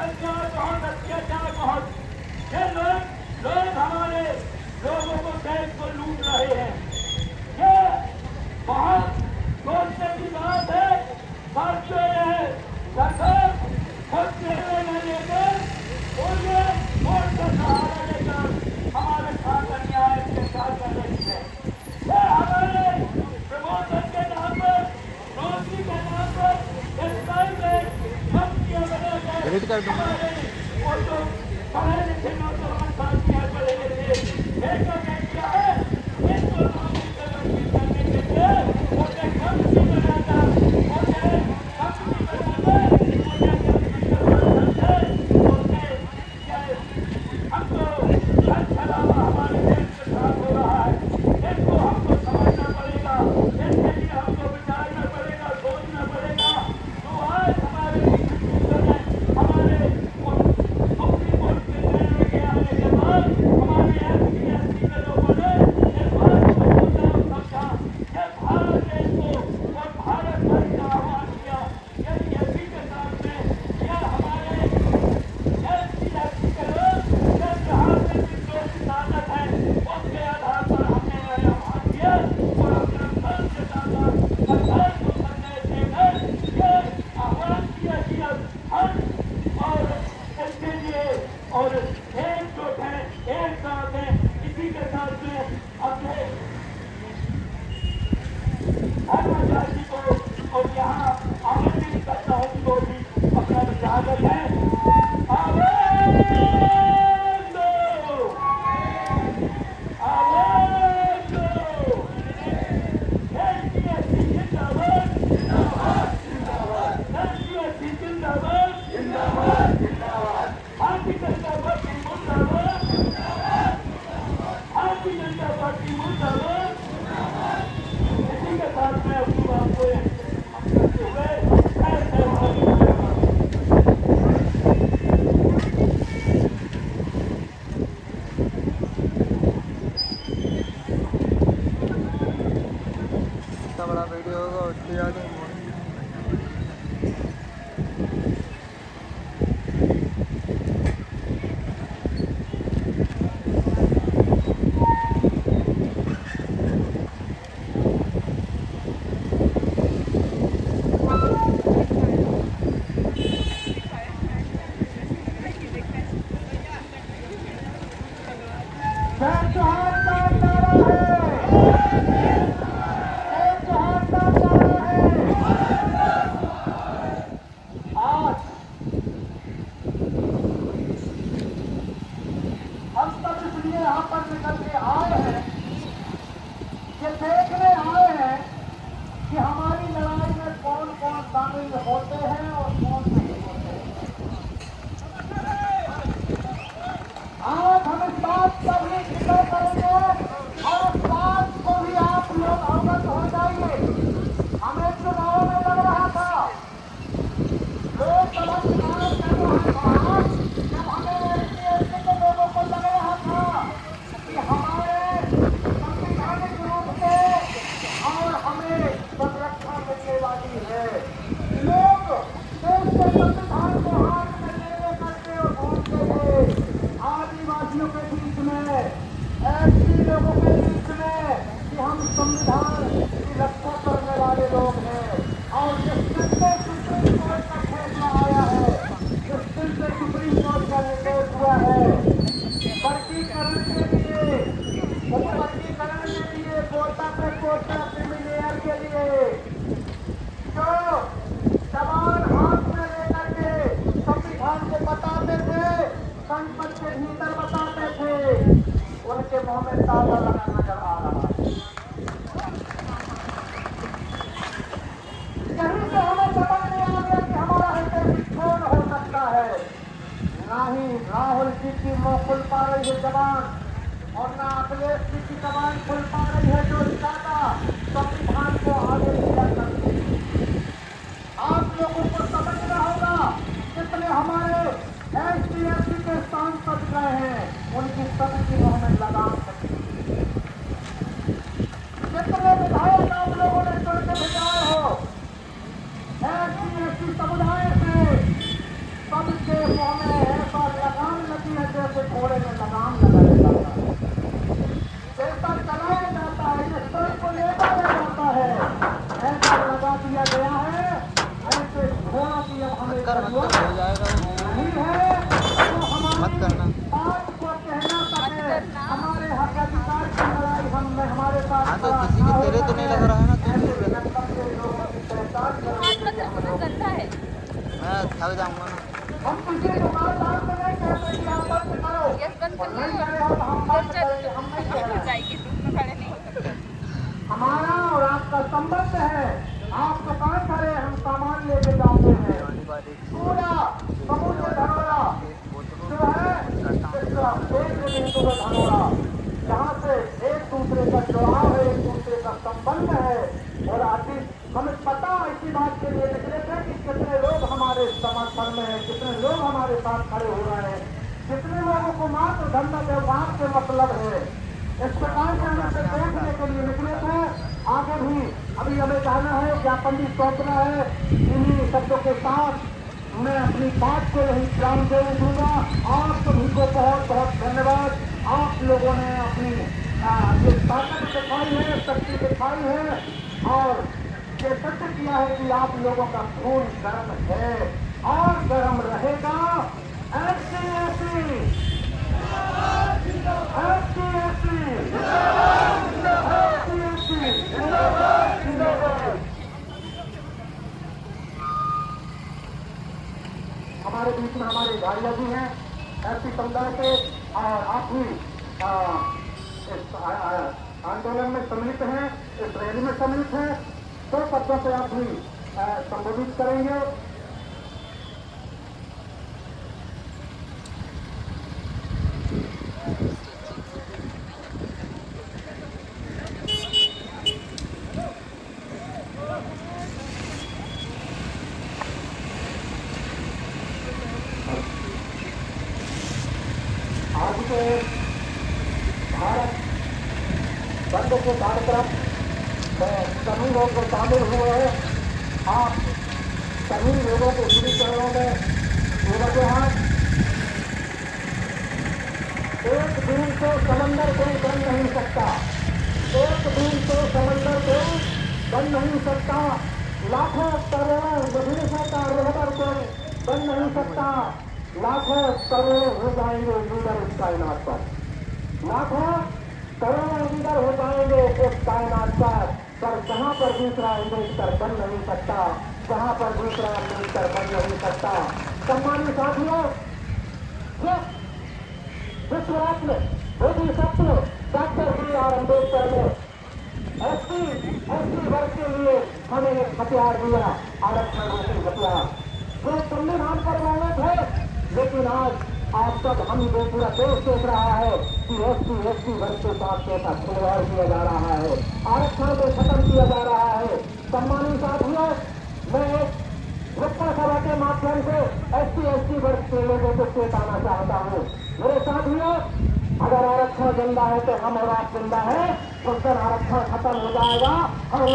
अत्याचार बहुत, अत्याचार बहुत। ये लोग हमारे लोगों को, देश को लूट रहे हैं। ये बहुत सोचने की बात है। साथियों, ये सरकार खुद निर्णय न लेकर और ये कोर्ट का सहारा लेकर हमारे साथ अन्याय अत्याचार कर रही है। ये हमारे प्रमोशन के नाम पर, नौकरी के नाम पर कंपनियां बनाकर हमारे और जो पढ़े लिखे नौजवान साथी हैं, पढ़े लिखे एक क्या है, इनको नौकरी से वंचित करने के लिए उन्हें कंपनी बनाकर हमको हर छलावा हमारे देश के साथ हो रहा है। इसको हमको समझना पड़ेगा, इसके लिए हमको विचारना पड़ेगा, सोचना पड़ेगा। तो आज हमारे हमारे सुप्रीम कोर्ट के निर्णय के आने के बाद हमारे एससी के लोगों ने इस बात को समझा कि भारत देश को और भारत भर का आह्वान किया। यदि एससी के साथ में यह हमारे एससी के लोग जहाँ से भी जो ताकत है उसके आधार पर हमने यह आह्वान किया और अपना फल के साथ सरकार को संदेश देकर यह आह्वान किया कि अब हम और इसके लिए और एकजुट हैं, एक साथ हैं, इसी के साथ में अपने धर्माचार्य को और यहाँ आमंत्रित करता हूँ तो भी अपना विचार रखें। आवाज दो, आवाज दो। एससी जिंदाबाद, जिंदाबाद, जिंदाबाद। एससी जिंदाबाद, जिंदाबाद, जिंदाबाद। भारतीय जनता पार्टी मुर्दाबाद, भारतीय जनता पार्टी मुर्दाबाद। इसी के साथ में अपनी बात को हम करते हुए इतना बड़ा वीडियो होगा उससे ज़्यादा होते हैं और कौन नहीं होते हैं। आज हम इस बात का भी जिक्र करेंगे और उस बात को भी आप लोग अवगत हो जाइए। हमें चुनाव में लग रहा था, लोकसभा चुनाव चल रहा था, जब हमें एससी के लोगों को लग रहा था कि हमारे संविधानिक रूप से और हमें संरक्षण मिलने वाली है। लोग देश के संविधान को हाथ में लेने करके और घूमते थे। आदिवासियों के बीच में, एससी लोगों के बीच में कि हम संविधान की रक्षा करने वाले लोग हैं। और जिस दिन से सुप्रीम कोर्ट का फैसला आया है, जिस दिन से सुप्रीम कोर्ट का निर्देश हुआ है वर्गीकरण के लिए, कोटा पे कोटा क्रिमिनल के लिए जो सवाल हाथ में लेकर के संविधान को बताते थे, संसद के भीतर बताते थे, उनके मुंह में ताला लगा नजर आ रहा है। यहीं से हमें समझ में आ गया कि हमारा हित कौन हो सकता है। ना ही राहुल जी की मुंह खुल पा रही है जबान, और ना अखिलेश जी की जबान खुल पा रही है जो ज्यादा संविधान को आगे लिया करती है। आप लोगों को समझना होगा कितने हमारे एससी के सांसद गए हैं, उनकी सभी की मुंह में लगाम सकती है। कितने विधायक आप लोगों ने चुन के भेजाए हो एससी समुदाय से, सबके तो हमें ऐसा लगाम लगी है जैसे घोड़े में लगाम लगाया जाता है, जैसा चलाया जाता है, जिस तरह को ले जाया जाता है ऐसा लगा दिया गया है। ऐसे घोड़ों की अब हमें मत कर हो जरूरत जाएगा वो। नहीं है। तो मत हमारी करना। बात को कहना सके, हमारे हक अधिकार की लड़ाई हमारे साथ हाँ तो खड़ा किसी ना के हो तेरे तो नहीं सके, लग रहा है ना, तू ऐसे दूर रह। मतलब के लोगों की पहचान करने के लिए हम लोग मैं थक जाऊंगा ना। हम किसी दुकानदार से नहीं कहते कि आप बंद करो, और नहीं करे हो तो हम बंद करेंगे, हम नहीं कह रहे हैं। हमारा और आपका संबंध है, आप दुकान करे, हम सामान लेके जाते हैं। वाली बात एक पूरा समुद्र धनोरा जो है इसका एक बिंदु का धनोरा, जहाँ से एक दूसरे का जुड़ाव है, एक दूसरे का संबंध है। और आखिर हमें पता इसी बात के लिए निकले थे कि कितने लोग हमारे समर्थन में हैं, कितने लोग हमारे साथ खड़े हो रहे हैं, कितने लोगों को मात्र धंधा व्यवहार से मतलब है। इस प्रकार से हम इसे देखने के लिए निकले थे। आगे भी अभी हमें जाना है, ज्ञापन भी सौंपना है। इन्हीं शब्दों के साथ मैं अपनी बात को यही विराम दे दूंगा। आप सभी को बहुत बहुत धन्यवाद। आप लोगों ने अपनी जो ताकत दिखाई है, शक्ति दिखाई है, और ये सत्य किया है कि आप लोगों का खून गर्म है और गर्म रहेगा। ऐसी ऐसी ऐसी ऐसी हमारे बीच में हमारे भाइयों भी हैं ऐसी समुदाय के, और आप भी इस आंदोलन में सम्मिलित हैं, इस रैली में सम्मिलित हैं। दो शब्दों से आप भी संबोधित करेंगे। आज के भारत बंद के कार्यक्रम में सभी लोग जो शामिल हुए हैं, आप सभी लोगों के श्री चरणों में निरंतर हाथ। एक दिन से समंदर कोई बन नहीं सकता, एक दिन से समंदर कोई बन नहीं सकता, लाखों करोड़ों विदेशों का रहबर कोई बन नहीं सकता। लाखों करोड़ों हो जाएंगे लीडर इस कायनात पर, लाखों करोड़ों लीडर हो जाएंगे इस कायनात पर जहां पर दूसरा इन्वेस्टर बन नहीं सकता, जहां पर दूसरा इन्वेस्टर बन नहीं सकता। सम्मानित साथियों, विश्वराज में मोदी सत्य डॉक्टर बी.आर. अम्बेडकर ने एसटी वर्ग के लिए हमें एक हथियार दिया, आरक्षण रूपी हथियार, जो संविधान पर बोले थे। लेकिन आज सब हम लोग पूरा देश देख रहा है कि एसटी वर्ग के साथ कैसा खिलवाड़ किया जा रहा है, आरक्षण को खत्म किया जा रहा है। सम्मानित साथियों, मैं लोकसभा सभा के माध्यम से एसटी वर्ग के लोगों को चेताना चाहता हूँ। मेरे साथियों, अगर आरक्षण जिंदा है तो हम और आप जिंदा है, उस दिन आरक्षण खत्म हो जाएगा। हम